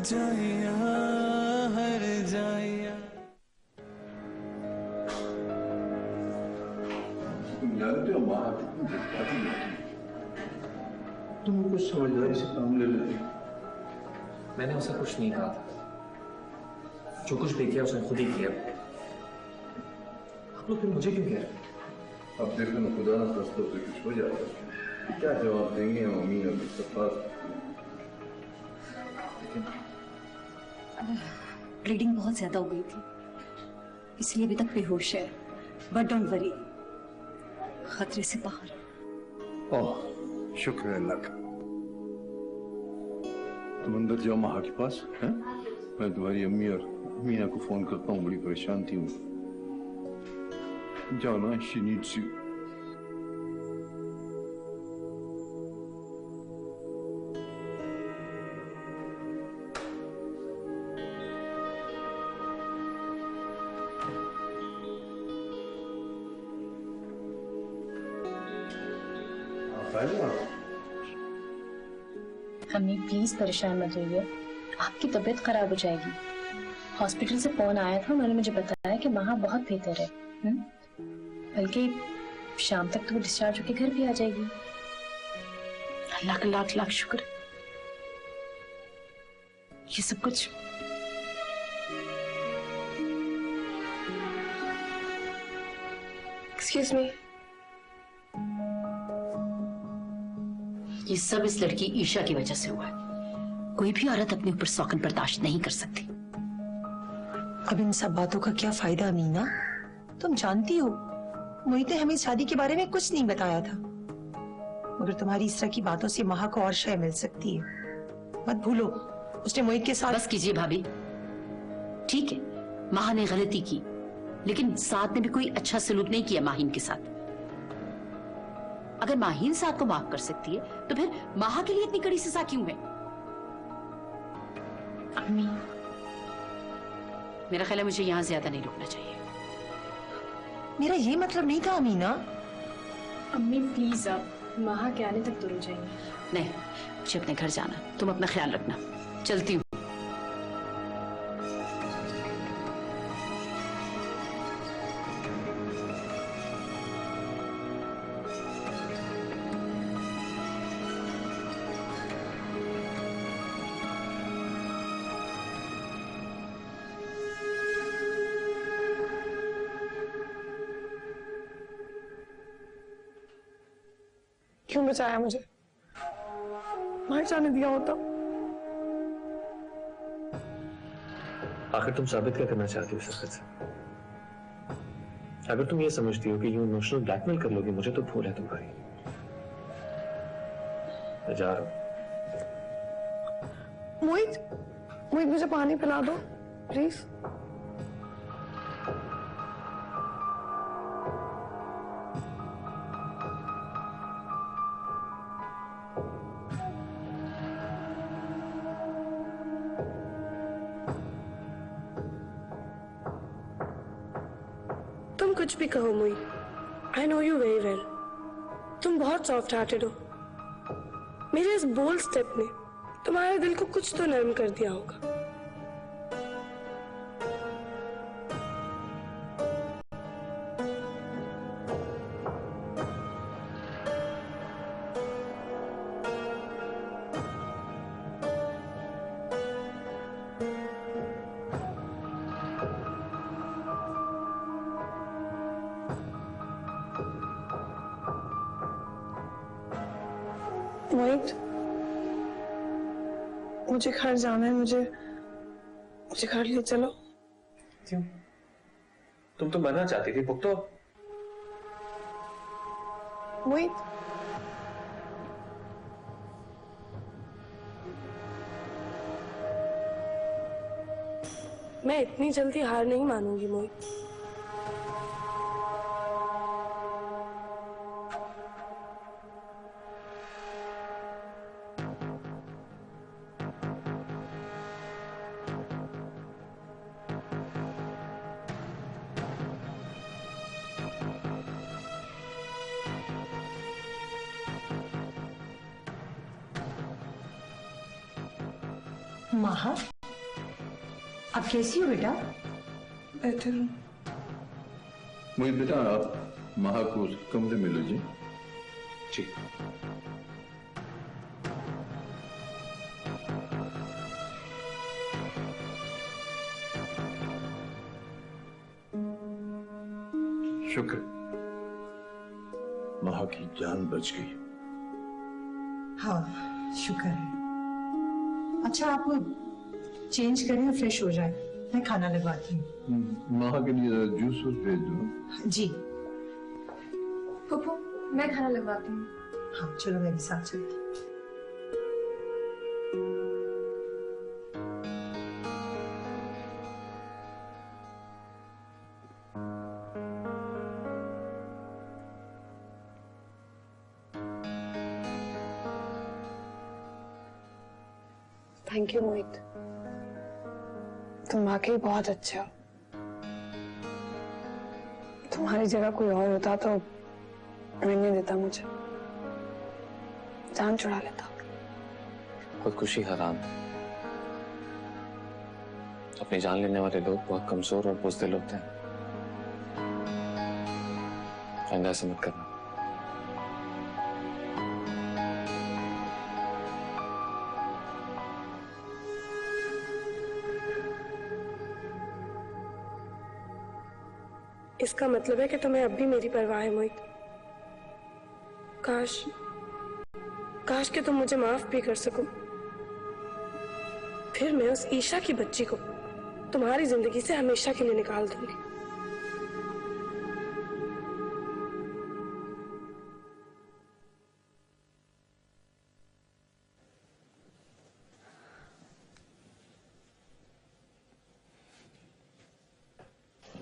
जाइया हर जाइया। तुम जानते हो माँ कितनी जज्बाती होती है, तुम कुछ समझदारी से काम ले लेते। मैंने उसे कुछ नहीं कहा था, जो कुछ भी किया उसने खुद ही किया। आप लोग फिर मुझे क्यों कह रहे हैं? अब देखो ना, खुदा ना खास्ता से कुछ हो जाएगा, क्या जवाब देंगे हम अमीन अभी सफार। ब्लीडिंग बहुत ज्यादा हो गई थी, इसलिए अभी तक बेहोश है, बट डोंट वरी, खतरे से बाहर। ओह शुक्र है अल्लाह का। तुम अंदर जाओ माँ के पास हैं? मैं तुम्हारी अम्मी और मीना को फोन करता हूँ, बड़ी परेशान थी वो। जाओ ना, शी नीड्स यू। अम्मी प्लीज परेशान मत होइए, आपकी तबीयत खराब हो जाएगी। हॉस्पिटल से फोन आया था, उन्होंने मुझे बताया कि माँ बहुत बेहतर है। बल्कि शाम तक तो वो डिस्चार्ज होकर घर भी आ जाएगी। अल्लाह का लाख लाख शुक्र। ये सब कुछ एक्सक्यूज मी, ये सब इस लड़की ईशा की वजह से हुआ है। कोई भी औरत अपने ऊपर सौकन बर्दाश्त नहीं कर सकती। अब इन सब बातों का क्या फायदा अमीना? तुम जानती हो मोहित ने हमें शादी के बारे में कुछ नहीं बताया था, मगर तुम्हारी इस तरह की बातों से महा को और शय मिल सकती है। मत भूलो उसने मोहित के साथ। बस कीजिए भाभी, ठीक है महा ने गलती की, लेकिन साथ ने भी कोई अच्छा सलूक नहीं किया माहिन के साथ। अगर माहिन साथ को माफ कर सकती है तो फिर माहा के लिए इतनी कड़ी सजा क्यों है? अम्मी मेरा ख्याल है मुझे यहाँ ज्यादा नहीं रुकना चाहिए। मेरा ये मतलब नहीं था अमीना। अम्मी प्लीज आप महा के आने तक दूर हो जाएंगे। नहीं, मुझे अपने घर जाना, तुम अपना ख्याल रखना, चलती हूँ। क्यों बचाया मुझे? मार जाने दिया होता। आखिर तुम साबित क्या करना चाहती हो सरकत से? अगर तुम ये समझती हो कि यूं इमोशनल ब्लैकमेल कर लोगी मुझे, तो भूल है तुम्हारी। मैं जा रहा हूं। मोहित, मोहित मुझे पानी पिला दो प्लीज। तुम कुछ भी कहो Mohit, I know you very well. तुम बहुत सॉफ्ट हार्टेड हो। मेरे इस बोल्ड स्टेप ने तुम्हारे दिल को कुछ तो नरम कर दिया होगा। मोहित, मुझे घर जाना है, मुझे घर ले चलो। क्यों? तुम तो मरना चाहती थी, भुगतो। मोहित, मैं इतनी जल्दी हार नहीं मानूंगी मोहित। महा, अब कैसी हो बेटा? बेटर हूँ। मोहित बेटा, आप महा को उस कमरे में लीजिए। जी। शुक्र, महा की जान बच गई। हाँ, शुक्र है। अच्छा, आप चेंज करें और फ्रेश हो जाए, मैं खाना लगवाती हूँ। महा के लिए जरा जूस भेज दो। जी फूफू, मैं खाना लगवाती हूँ। हाँ, चलो मैं भी साथ चलती हूँ। थैंक यू मोहित, तुम वाकई बहुत अच्छे हो। तुम्हारी जगह कोई और होता तो रहने देता, मुझे जान छुड़ा लेता। खुदकुशी हराम है। अपनी जान लेने वाले लोग बहुत कमजोर और बुज़दिल होते हैं। आइंदा ऐसा मत करना। इसका मतलब है कि तुम्हें अब भी मेरी परवाह है मोहित। काश कि तुम मुझे माफ भी कर सको। फिर मैं उस ईशा की बच्ची को तुम्हारी जिंदगी से हमेशा के लिए निकाल दूंगी।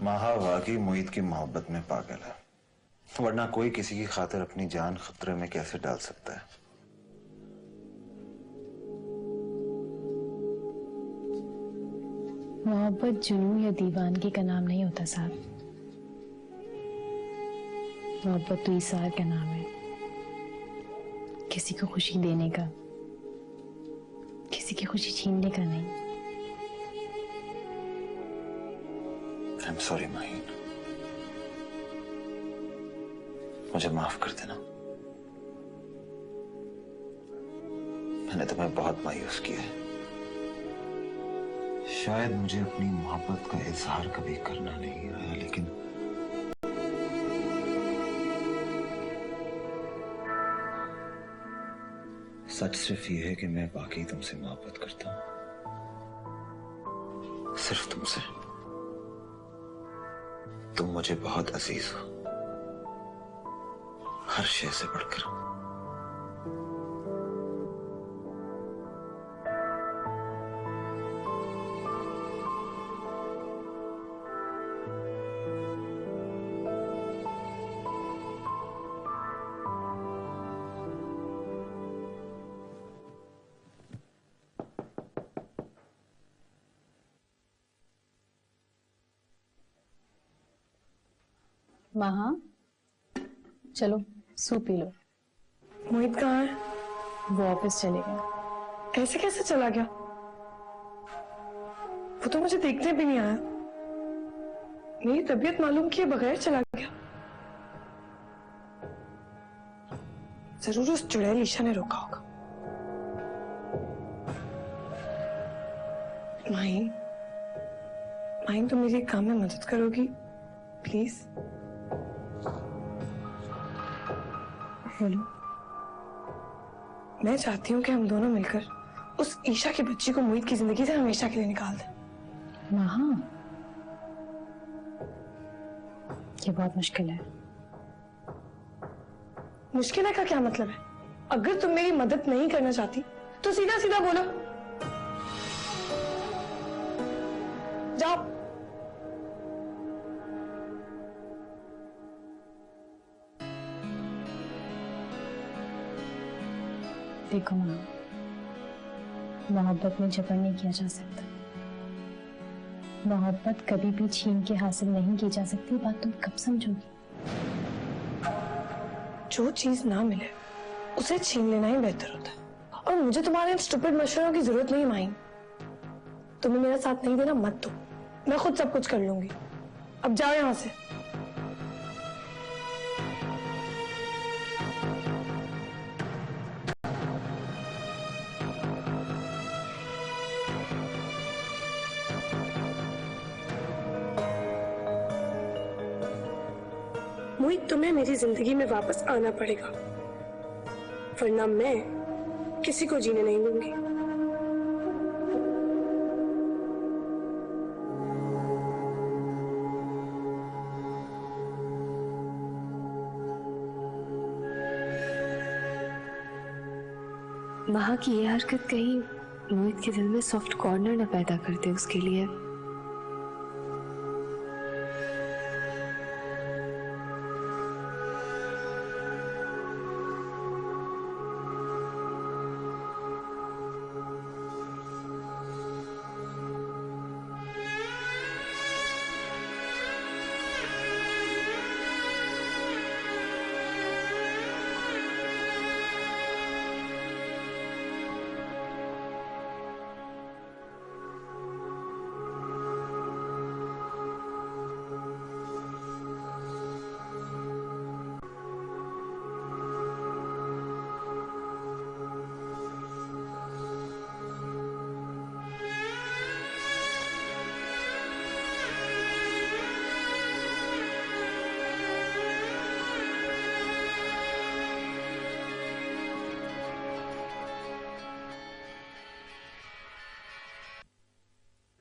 महा वाकई मोहित की मोहब्बत में पागल है, वरना कोई किसी की खातिर अपनी जान खतरे में कैसे डाल सकता है। मोहब्बत जुनून या दीवानगी का नाम नहीं होता साहब। मोहब्बत तो ईसार का नाम है, किसी को खुशी देने का, किसी की खुशी छीनने का नहीं। आई एम सॉरी माहीन, मुझे माफ कर देना। मैंने तुम्हें बहुत मायूस किया है। शायद मुझे अपनी मोहब्बत का इजहार कभी करना नहीं आया, लेकिन सच सिर्फ ये है कि मैं वाकई तुमसे मोहब्बत करता हूं, सिर्फ तुमसे। तुम मुझे बहुत अजीज हो, हर शय से बढ़कर। महा, चलो सूप पी लो। मोहित कहाँ है? वो ऑफिस चले गया। ऐसे कैसे चला गया? वो तो मुझे देखने भी नहीं आया। मेरी तबीयत मालूम किए बगैर चला गया। जरूर उस चुड़ैल ईशा ने रोका होगा। माहीन, माहीन, तुम मेरी एक काम में मदद करोगी प्लीज? बोलो। मैं चाहती हूँ कि हम दोनों मिलकर उस ईशा की बच्ची को मोहित की जिंदगी से हमेशा के लिए निकाल दें। महा, ये बहुत मुश्किल है। मुश्किल है का क्या मतलब है? अगर तुम मेरी मदद नहीं करना चाहती तो सीधा सीधा बोलो। जाओ। देखो माँ, मोहब्बत में जबर नहीं किया जा सकता। मोहब्बत कभी भी छीन के हासिल नहीं की जा सकती। बात तुम कब समझोगी? जो चीज ना मिले उसे छीन लेना ही बेहतर होता है। और मुझे तुम्हारे इन स्टूपिड मशवरों की जरूरत नहीं माहीन। तुम्हें मेरा साथ नहीं देना मत दो, मैं खुद सब कुछ कर लूंगी। अब जाओ यहाँ से। मोहित, तुम्हें मेरी जिंदगी में वापस आना पड़ेगा, वरना मैं किसी को जीने नहीं दूंगी। महा की ये हरकत कहीं मोहित के दिल में सॉफ्ट कॉर्नर न पैदा कर दे उसके लिए।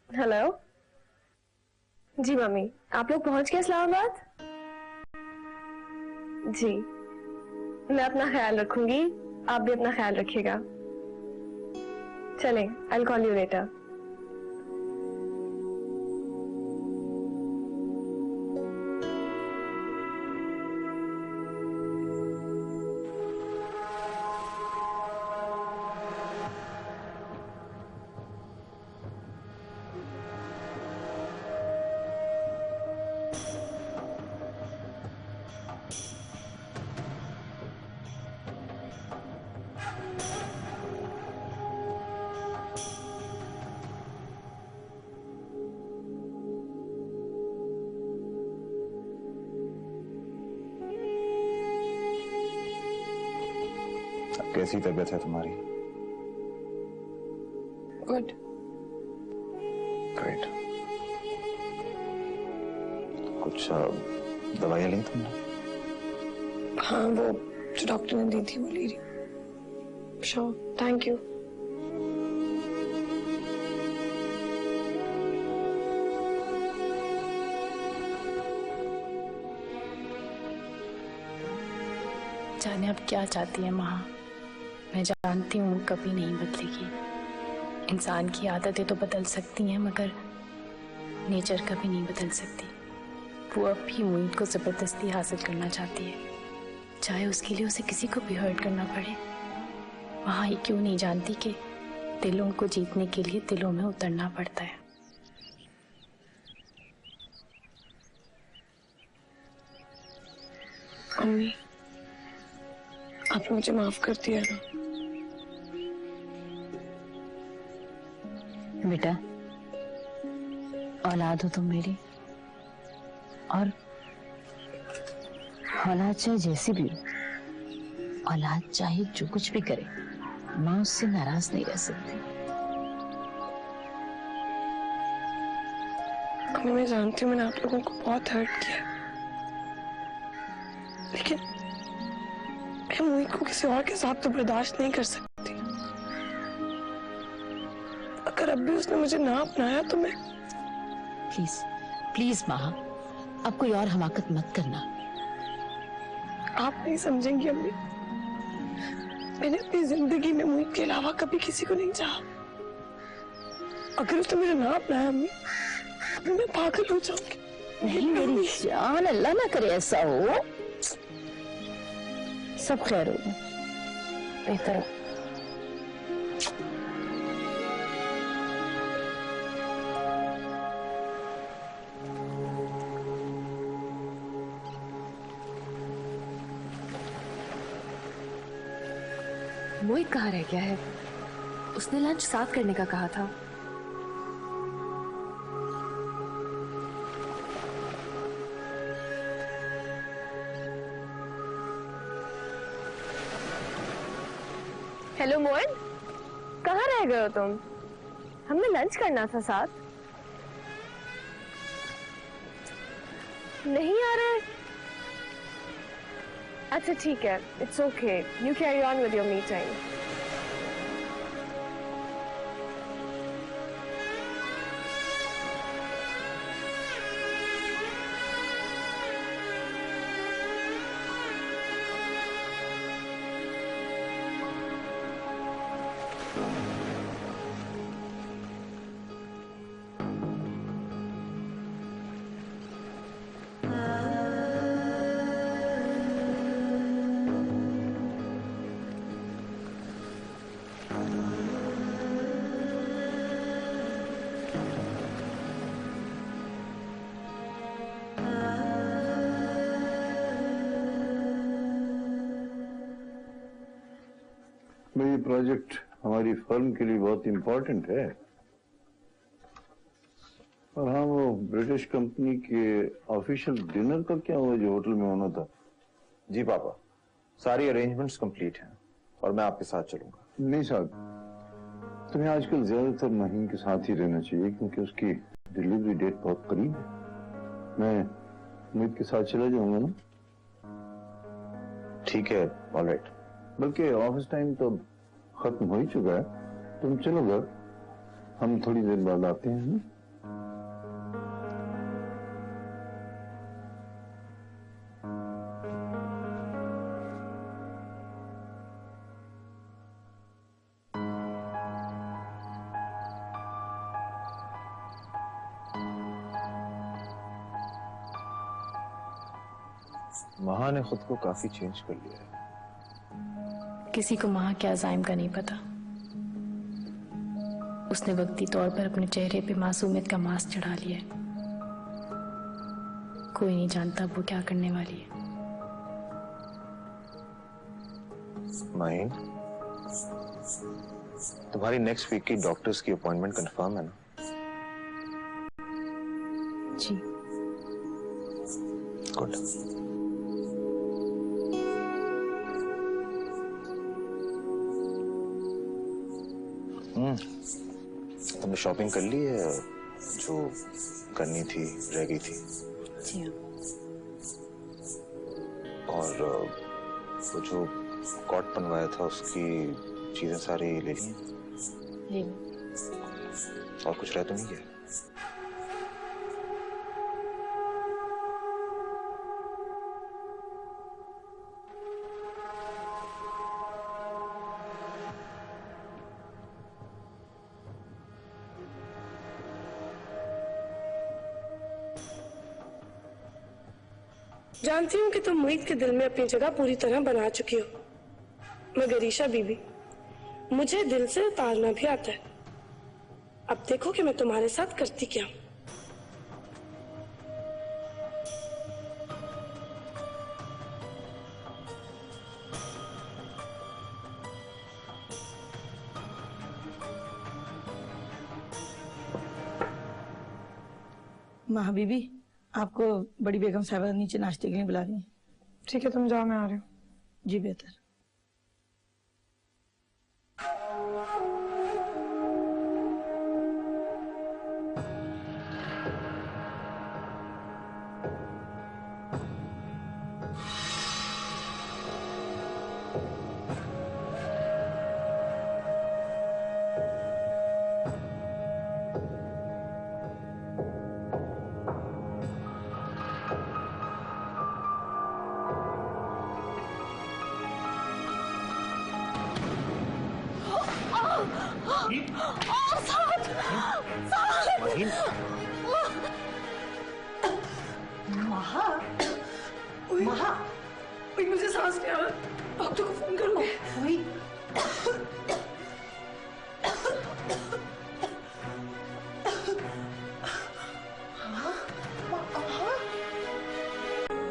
हेलो जी मम्मी, आप लोग पहुंच गए इस्लामाबाद? जी, मैं अपना ख्याल रखूंगी, आप भी अपना ख्याल रखिएगा। चलें, I will call you later. कैसी तबीयत है तुम्हारी? गुड। ग्रेट। कुछ दवाइयाँ ली तुमने? हाँ, वो जो डॉक्टर ने दी थी वो ले रही। Sure, thank you. जाने अब क्या चाहती है महा। मैं जानती हूँ कभी नहीं बदलेगी। इंसान की आदतें तो बदल सकती हैं मगर नेचर कभी नहीं बदल सकती। वो अब भी मोहित को जबरदस्ती हासिल करना चाहती है, चाहे उसके लिए उसे किसी को भी हर्ट करना पड़े। वहाँ ये क्यों नहीं जानती कि दिलों को जीतने के लिए दिलों में उतरना पड़ता है। अम्मी, आपने मुझे माफ कर दिया ना? बेटा, औलाद हो तुम मेरी, और औलाद चाहे जैसी भी हो, औलाद चाहे जो कुछ भी करे, माँ उससे नाराज नहीं रह सकती। अम्मी, मैं जानती हूँ मैंने आप लोगों को बहुत हर्ट किया, लेकिन मैं मोहित को किसी और के साथ तो बर्दाश्त नहीं कर सकती। अगर अब भी उसने मुझे ना अपनाया तो मैं... प्लीज प्लीज महा, अब कोई और हमाकत मत करना। आप नहीं समझेंगी अम्मी, मैंने अपनी जिंदगी में मोहित के अलावा कभी किसी को नहीं चाहा। अगर उसने मुझे ना अपनाया अम्मी, अभी मैं पागल हो जाऊंगी। नहीं मेरी जान, अल्लाह ना करे ऐसा हो। सब खैर होगा, बेहतर हो। मोहित कहाँ रह गया है? उसने लंच साथ करने का कहा था। हेलो मोहन, कहाँ रह गए हो तुम? हमने लंच करना था साथ। नहीं आ रहे? अच्छा ठीक है, it's okay, you carry on with your meeting. ये प्रोजेक्ट हमारी फर्म के लिए बहुत इम्पोर्टेंट है और हाँ, वो ब्रिटिश कंपनी के ऑफिशियल डिनर का क्या हुआ जो होटल में होना था? जी पापा, सारी अरेंजमेंट्स कंप्लीट हैं और मैं आपके साथ चलूंगा। नहीं साहब, तुम्हें आजकल ज्यादातर महीन के साथ ही रहना चाहिए क्योंकि उसकी डिलीवरी डेट बहुत करीब है। मैं उम्मीद के साथ चला जाऊंगा ना? ठीक है, ऑलराइट। बल्कि ऑफिस टाइम तो खत्म हो ही चुका है, तुम चलो घर, हम थोड़ी देर बाद आते हैं ना? महा ने खुद को काफी चेंज कर लिया है। किसी को महा के अज़ाइम का नहीं पता। उसने वक्ती तौर पर अपने चेहरे पे मासूमियत का मास्क चढ़ा लिया है। कोई नहीं जानता वो क्या करने वाली है। माहिन, तुम्हारी नेक्स्ट वीक की डॉक्टर्स की अपॉइंटमेंट कंफर्म है ना? जी। गुड। तुमने शॉपिंग कर ली है जो करनी थी, रह गई थी? जी हाँ। और वो जो कॉट बनवाया था उसकी चीजें सारी ले ली? ले ली। और कुछ रह तो नहीं गया? जानती हूँ कि तुम मोहित के दिल में अपनी जगह पूरी तरह बना चुकी हो, मगर ईशा बीबी, मुझे दिल से उतारना भी आता है। अब देखो कि मैं तुम्हारे साथ करती क्या हूँ। माँ बीबी, आपको बड़ी बेगम साहबा नीचे नाश्ते के लिए बुला रही हैं। ठीक है, तुम जाओ, मैं आ रही हूँ। जी बेहतर। महा, महा, मुझे सांस नहीं आ रहा, डॉक्टर को फोन करो।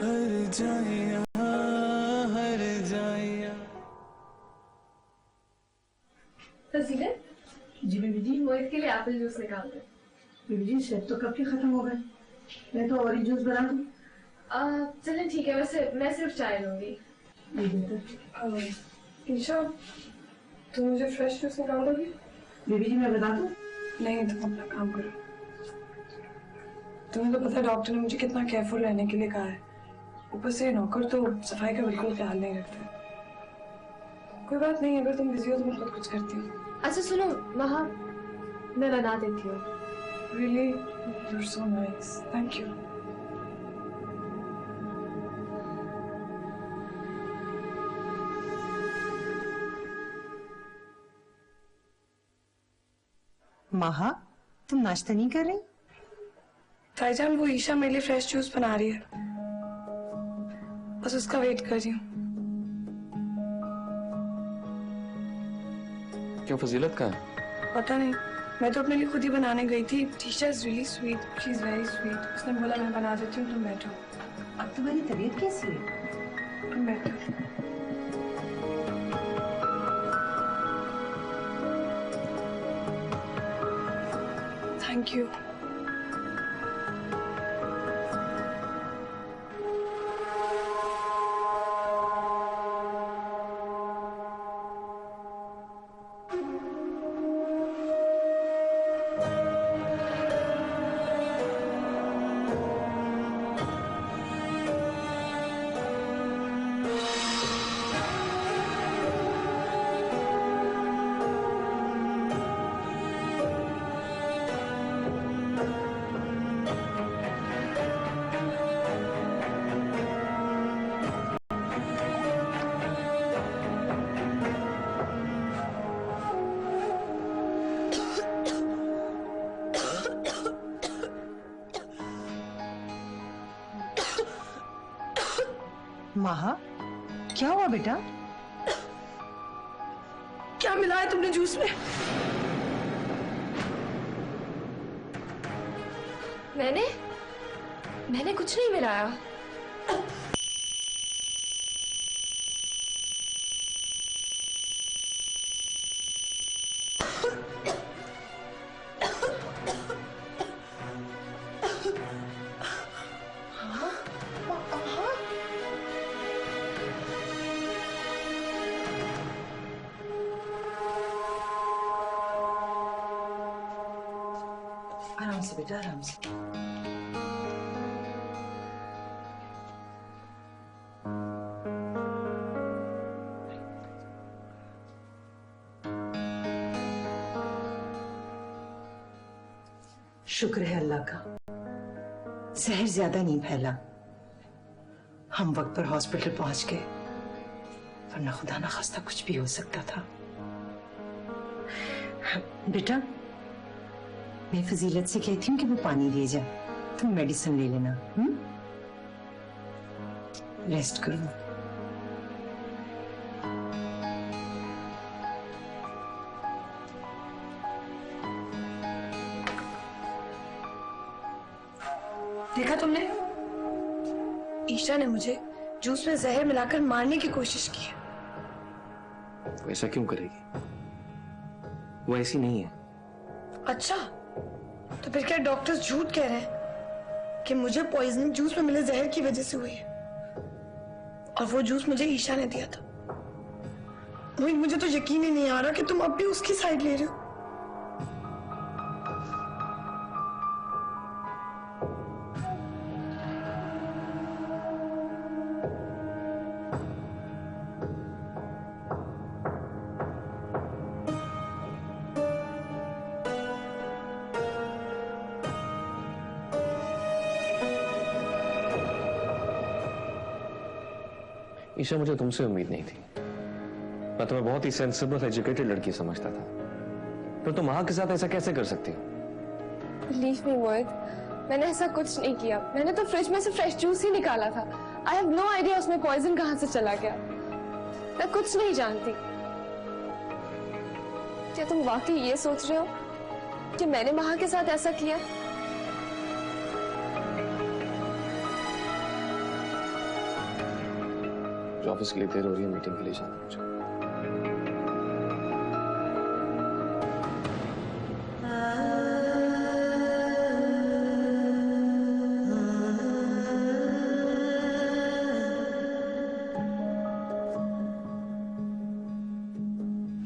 हर जाइया, हर जाइया। फजीलत जी बीबी जी। मोहित के लिए एप्पल जूस निकाल दे। बीबी जी सेब तो कब के खत्म हो गए, मैं तो ऑरेंज जूस बना दूं। चलें ठीक है, वैसे मैं सिर्फ चाय लूंगी। ईशा, तुम मुझे फ्रेश जूस निकाल दोगी? बेबी जी मैं बता दूं? नहीं, तुम अपना काम करो। तुम्हें तो पता है डॉक्टर ने मुझे कितना केयरफुल रहने के लिए कहा है। ऊपर से नौकर तो सफाई का बिल्कुल ख्याल नहीं रखते। कोई बात नहीं, अगर तुम बिजी हो तो मैं खुद कुछ करती हूँ। अच्छा सुनो महा, मैं बना देती हूँ। Really, you're so nice. Thank you. महा, तुम नाश्ता नहीं कर रही? ताईजान, वो ईशा मेरे लिए फ्रेश जूस बना रही है, बस उसका वेट कर रही हूँ। क्यों, फजीलत कहाँ है? पता नहीं, मैं तो अपने लिए खुद ही बनाने गई थी। Trisha is really sweet, she is very sweet. उसने बोला मैं बना देती हूँ, तुम बैठो। अब तुम्हारी तबीयत कैसी है? तुम बैठो। Thank you. महा, क्या हुआ बेटा? क्या मिला है तुमने जूस में? मैंने कुछ नहीं मिलाया। आराम से बेटा, आराम से। शुक्र है अल्लाह का, जहर ज्यादा नहीं फैला। हम वक्त पर हॉस्पिटल पहुंच गए, वरना खुदा ना खास्ता कुछ भी हो सकता था। बेटा, मैं फजीलत से कहती हूँ कि वो पानी ले जा, तुम मेडिसिन ले लेना। रेस्ट करो। देखा तुमने, ईशा ने मुझे जूस में जहर मिलाकर मारने की कोशिश की है। वो ऐसा क्यों करेगी? वो ऐसी नहीं है। अच्छा, तो फिर क्या डॉक्टर्स झूठ कह रहे हैं कि मुझे पॉइजनिंग जूस में मिले जहर की वजह से हुई है? और वो जूस मुझे ईशा ने दिया था। मोहित, मुझे तो यकीन ही नहीं आ रहा कि तुम अब भी उसकी साइड ले रहे हो। ईशा, मुझे तुमसे उम्मीद नहीं थी। मैं तुम्हें बहुत ही सेंसिबल, एजुकेटेड लड़की समझता था, पर तुम माँ के साथ ऐसा कैसे कर सकती हो? Believe me, मोहित, मैंने ऐसा कुछ नहीं किया। मैंने तो फ्रिज में से फ्रेश जूस ही निकाला था। I have no idea उसमें पॉइजन कहाँ से चला गया। मैं कुछ नहीं जानती। क्या तुम वाकई ये सोच रहे हो कि मैंने महा के साथ ऐसा किया? जो ऑफिस के लिए देर हो रही है, मीटिंग के लिए जाना है मुझे।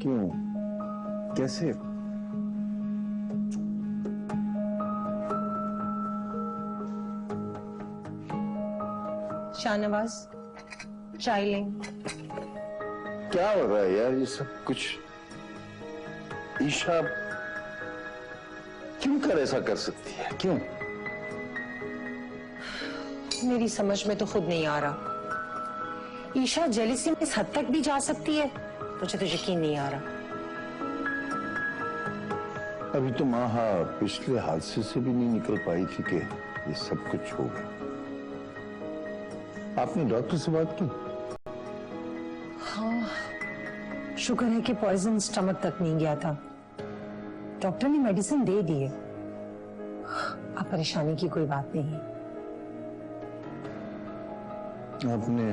क्यों, कैसे? शाहनवाज, चाय लें। क्या हो रहा है यार ये सब कुछ? ईशा क्यों कर ऐसा कर सकती है, क्यों? मेरी समझ में तो खुद नहीं आ रहा। ईशा जेलिसी में इस हद तक भी जा सकती है, मुझे तो यकीन नहीं आ रहा। अभी तो माहा पिछले हादसे से भी नहीं निकल पाई थी कि ये सब कुछ हो गया। आपने डॉक्टर से बात की? हाँ, शुक्र है कि पॉइजन स्टमक तक नहीं गया था। डॉक्टर ने मेडिसिन दे दी है। अब परेशानी की कोई बात नहीं है। आपने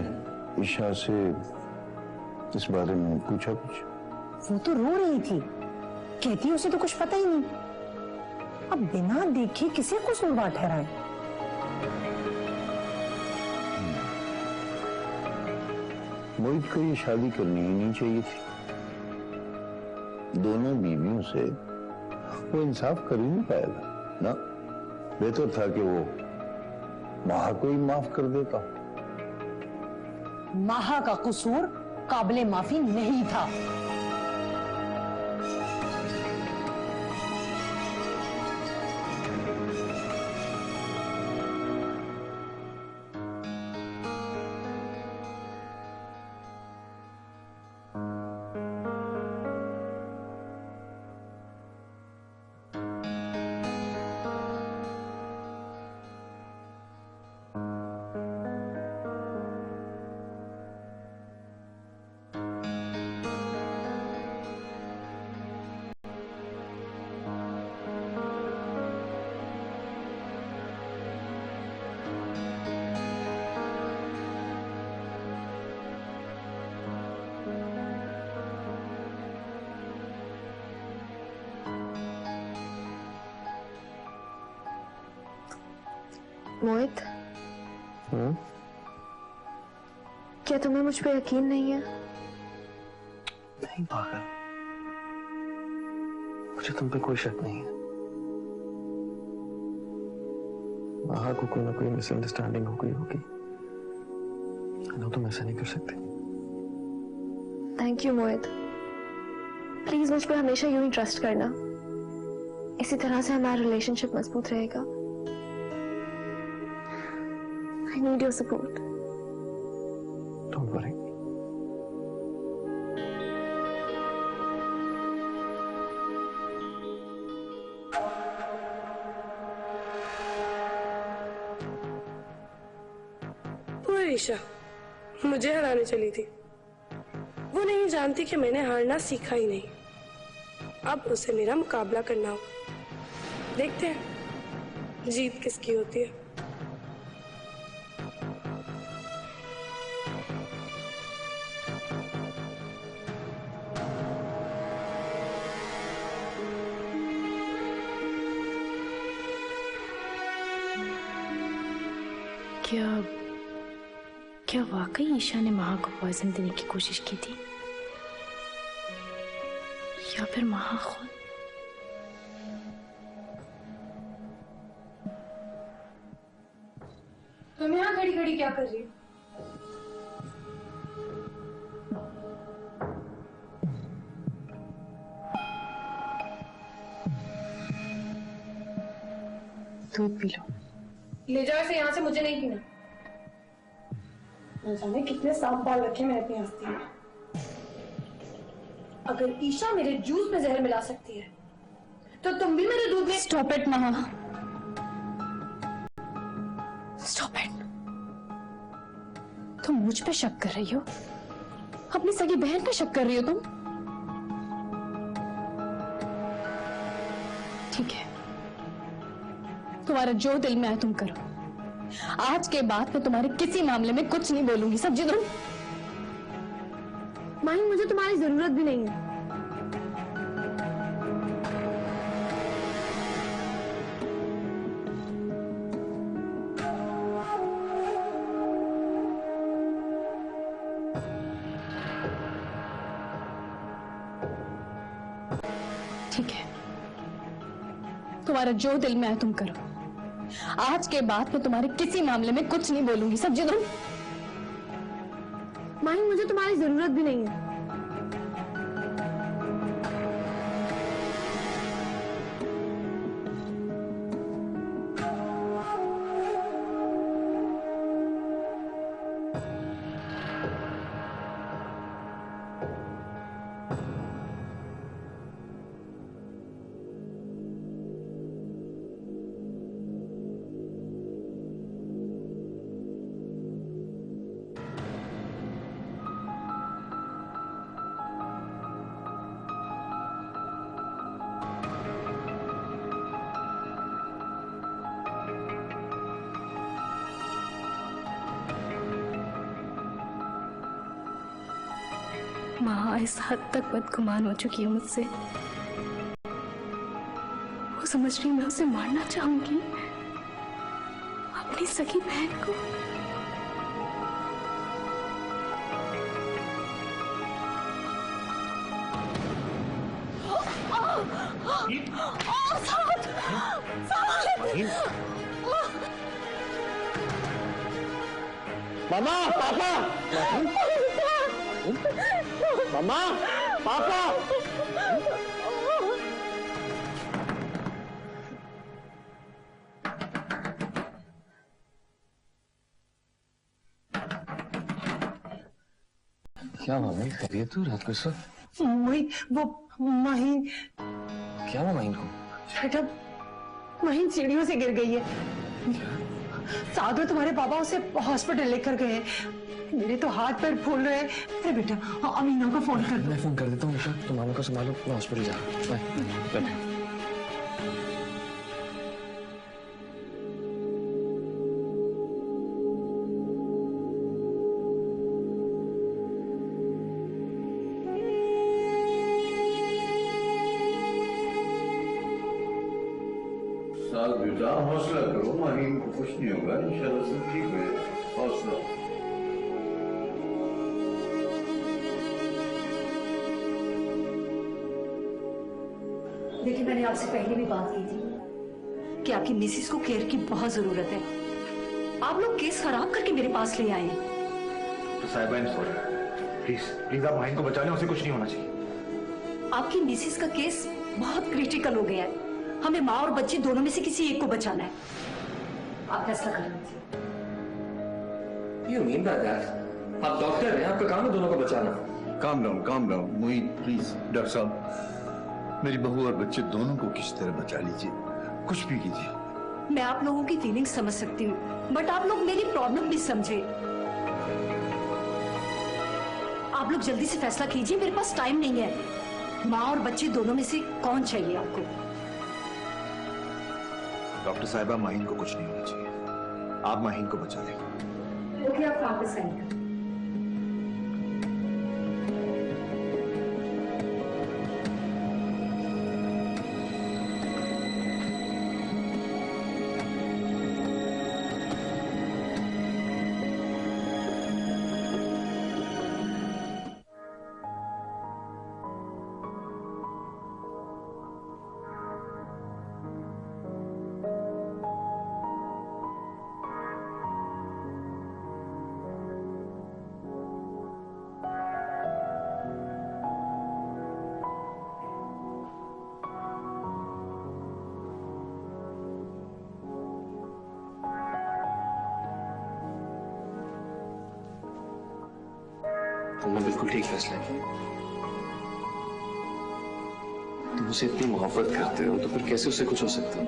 ईशा से इस बारे में पूछा कुछ? वो तो रो रही थी, कहती है उसे तो कुछ पता ही नहीं। अब बिना देखे किसे कसूरवार ठहराए? मोहित को ये शादी करनी ही नहीं चाहिए थी। दोनों बीवियों से वो इंसाफ कर ही नहीं पाएगा ना। बेहतर था कि वो माहा को ही माफ कर देता। माहा का कसूर काबिले माफी नहीं था। मोहित, क्या तुम्हें मुझ पे यकीन नहीं है? नहीं पागल, मुझे तुम पे कोई शक नहीं है। माहा को कोई ना कोई मिसअंडरस्टैंडिंग हो गई होगी। तुम ऐसा नहीं कर सकते। थैंक यू मोहित, प्लीज मुझ पे हमेशा यूं ही ट्रस्ट करना। इसी तरह से हमारा रिलेशनशिप मजबूत रहेगा। I need your support. Don't worry. वो ईशा मुझे हराने चली थी। वो नहीं जानती कि मैंने हारना सीखा ही नहीं। अब उसे मेरा मुकाबला करना होगा। देखते हैं जीत किसकी होती है। क्या वाकई ईशा ने माहा को पॉइजन देने की कोशिश की थी, या फिर माहा खुद? तुम यहाँ खड़ी खड़ी क्या कर रही हो? दूध पी लो। ले जाओ इसे यहाँ से, मुझे नहीं पीना। न जाने कितने सांप पाल रखे मैंने अपनी हस्ती में। अगर ईशा मेरे जूस में जहर मिला सकती है, तो तुम भी मेरे दूध में। स्टॉप इट माहा, स्टॉप इट। तुम मुझ पे शक कर रही हो? अपनी सगी बहन पे शक कर रही हो तुम? ठीक है, तुम्हारा जो दिल में आए तुम करो। आज के बाद मैं तुम्हारे किसी मामले में कुछ नहीं बोलूंगी, समझी तुम? माही, मुझे तुम्हारी जरूरत भी नहीं है। ठीक है, तुम्हारा जो दिल में आए तुम करो। आज के बाद मैं तुम्हारे किसी मामले में कुछ नहीं बोलूंगी, समझे तुम? माही, मुझे तुम्हारी जरूरत भी नहीं है। माँ इस हद तक बदगुमान हो चुकी है मुझसे, वो समझ रही मैं उसे मारना चाहूंगी, अपनी सगी बहन को। मामा, पापा, मामा, पापा। क्या हुआ भाई, खैरियत तू रात को सो? मोहित, वो माहिन। क्या हुआ माहिन को? बेटा, माहिन सीढ़ियों से गिर गई है। सागर तुम्हारे पापा उसे हॉस्पिटल लेकर गए। मेरे तो हाथ पैर फूल रहे हैं। अरे बेटा, अमीना को फोन कर दो। मैं फोन कर देता हूँ बेटा, तुम मामा को संभालो, मैं हॉस्पिटल जा रहा हूँ। बाय। बेटा हौसला करो, माहिन को कुछ नहीं होगा, इंशाल्लाह सब ठीक हो जाएगा। हौसला। देखिए, मैंने आपसे पहले भी बात की थी कि आपकी मिसिस को केयर की बहुत जरूरत है। आप लोग केस खराब करके मेरे पास ले आए। तो साहिबा, I am sorry. Please please आप माहिन को बचा लें, उसे कुछ नहीं होना चाहिए। आपकी मिसिस का केस बहुत क्रिटिकल हो गया है। हमें माँ और बच्चे दोनों में से किसी एक को बचाना है। आप फैसला कर लीजिए। You mean by that? आप डॉक्टर हैं, आपका काम है दोनों को बचाना। Calm down Mohit, please. Doctor साहब, मेरी बहू और बच्चे दोनों को किस तरह बचा लीजिए, कुछ भी कीजिए। मैं आप लोगों की फीलिंग्स समझ सकती हूँ, बट आप लोग मेरी प्रॉब्लम भी समझे। आप लोग जल्दी से फैसला कीजिए, मेरे पास टाइम नहीं है। माँ और बच्चे दोनों में से कौन चाहिए आपको? डॉक्टर साहिबा, माहिन को कुछ नहीं होना चाहिए। आप माहिन को बचा लें। ओके, आप वहां पे साइन करें। तुमने बिल्कुल ठीक फैसला किया। तुम उसे इतनी मोहब्बत करते हो तो फिर कैसे उसे कुछ हो सकता है?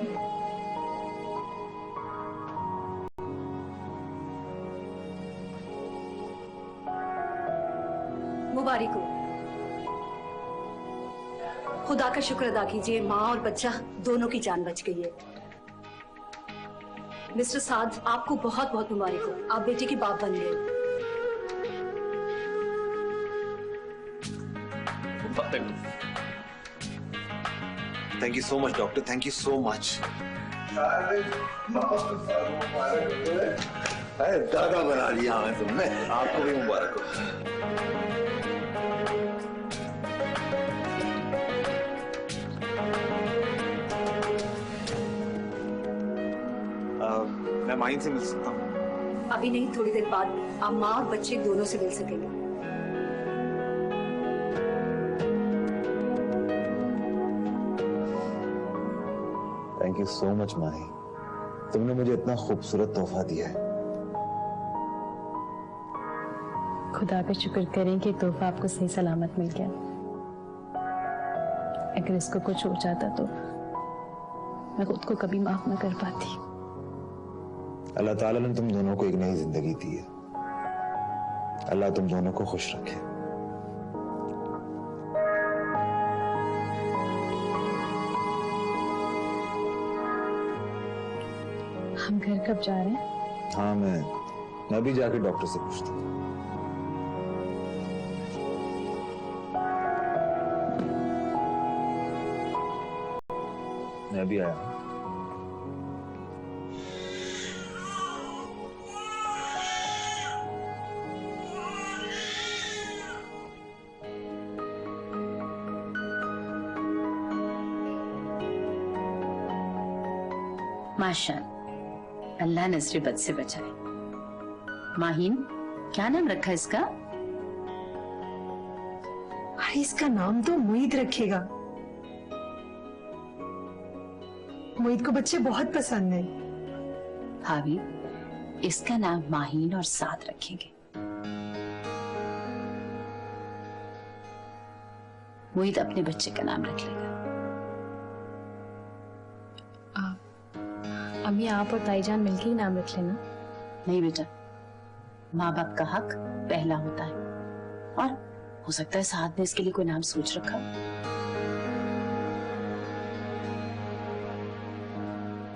मुबारक हो। खुदा का शुक्र अदा कीजिए, माँ और बच्चा दोनों की जान बच गई है। मिस्टर साद, आपको बहुत बहुत मुबारक हो, आप बेटे की बाप बन गए। Thank you so much doctor, thank you so much. दादा बना लिया हमें तुमने। आपको भी मुबारक हो। मैं माहिन से मिल सकता हूँ? अभी नहीं, थोड़ी देर बाद आप माँ और बच्चे दोनों से मिल सकेंगे। थैंक यू सो मच माही, तुमने मुझे इतना खूबसूरत तोहफा दिया है। खुदा का शुक्र करें कि तोहफा आपको सही सलामत मिल गया। अगर इसको कुछ हो जाता तो मैं खुद को कभी माफ न कर पाती। अल्लाह ताला ने तुम दोनों को एक नई जिंदगी दी है। अल्लाह तुम दोनों को खुश रखे। हम घर कब जा रहे हैं? हाँ, मैं भी जाके डॉक्टर से पूछता हूँ। मैं भी आया हूँ। माशाअल्लाह, अल्लाह नजरे बद से बचाए। माहिन, क्या नाम रखा इसका? अरे इसका नाम तो मोहित रखेगा। मोहित को बच्चे बहुत पसंद है। भाभी, इसका नाम माहिन और साद रखेंगे। मोहित अपने बच्चे का नाम रख लेगा। अम्मी, आप और ताईजान मिलके ही नाम रख लेना। नहीं बेटा, माँ बाप का हक पहला होता है, और हो सकता है साथ ने इसके लिए कोई नाम सोच रखा।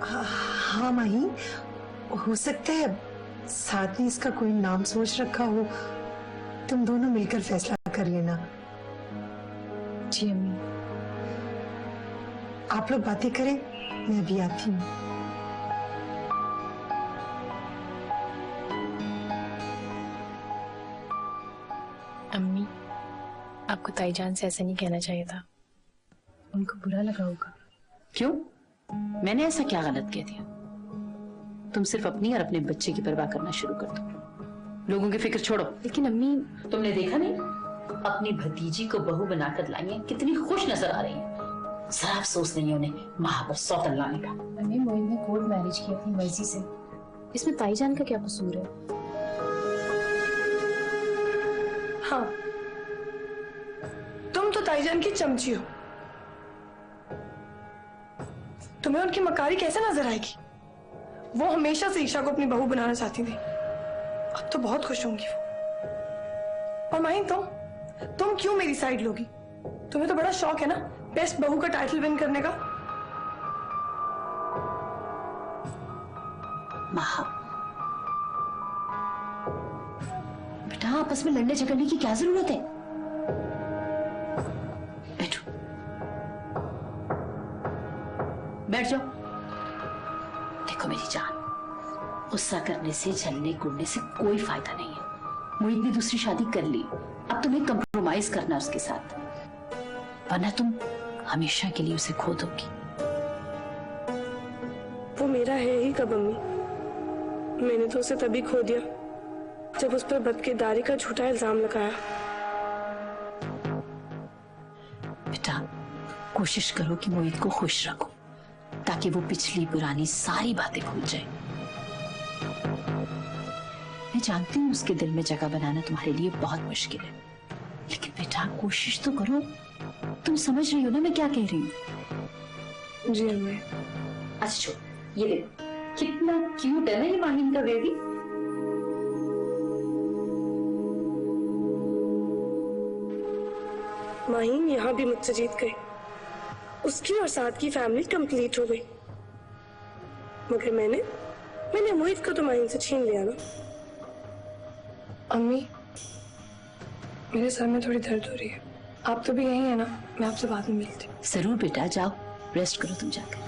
हाँ माही, हो सकता है साथ में इसका कोई नाम सोच रखा हो। तुम दोनों मिलकर फैसला कर लेना। जी अम्मी। आप लोग बातें करें, मैं भी आती हूँ। अम्मी, आपको ताईजान से ऐसा नहीं कहना चाहिए था। उनको बुरा लगा होगा। क्यों? मैंने ऐसा क्या गलत कह दिया? तुम सिर्फ अपनी और अपने बच्चे की परवाह करना शुरू कर दो। लोगों की फिक्र छोड़ो। लेकिन अम्मी, तुमने देखा नहीं, अपनी भतीजी को बहू बनाकर लाई है, कितनी खुश नजर आ रही है। जरा अफसोस नहीं उन्हें माँ पर सौतन लाने का। अम्मी, मोहित ने कोर्ट मैरिज की अपनी मर्जी से, इसमें ताईजान का क्या कसूर है? हाँ, तुम तो ताईजान की चमची हो। तुम्हें उनकी मकारी कैसे नजर आएगी? वो हमेशा से ईशा को अपनी बहू बनाना चाहती थी। अब तो बहुत खुश होंगी वो। और माही, तुम क्यों मेरी साइड लोगी? तुम्हें तो बड़ा शौक है ना बेस्ट बहू का टाइटल विन करने का। महा, बेटा आपस में लड़ने झगड़ने की क्या जरूरत है? बैठो, बैठ जाओ। देखो मेरी जान, गुस्सा करने से, झलने कूदने से कोई फायदा नहीं है। मोहित ने दूसरी शादी कर ली, अब तुम्हें कंप्रोमाइज करना उसके साथ, वरना तुम हमेशा के लिए उसे खो दोगी। वो मेरा है ही कब अम्मी? मैंने तो उसे तभी खो दिया जब उस पर बदकिरदारी का झूठा इल्जाम लगाया। बेटा, कोशिश करो कि मोहित को खुश रखो, ताकि वो पिछली पुरानी सारी बातें भूल जाए। मैं जानती हूँ उसके दिल में जगह बनाना तुम्हारे लिए बहुत मुश्किल है, लेकिन बेटा कोशिश तो करो। तुम समझ रही हो ना मैं क्या कह रही हूँ? जी अम्मी। अच्छा, ये देखो कितना क्यूट है ना ये माहिन का बेबी। माहिन यहाँ भी मुझसे जीत गई। उसकी और साथ की फैमिली कंप्लीट हो गई, मगर मैंने मोहित को तो माहिन से छीन लिया ना। अम्मी, मेरे सर में थोड़ी दर्द हो रही है। आप तो भी यहीं है ना? मैं आपसे बाद में मिलती हूँ। जरूर बेटा, जाओ रेस्ट करो तुम जाकर।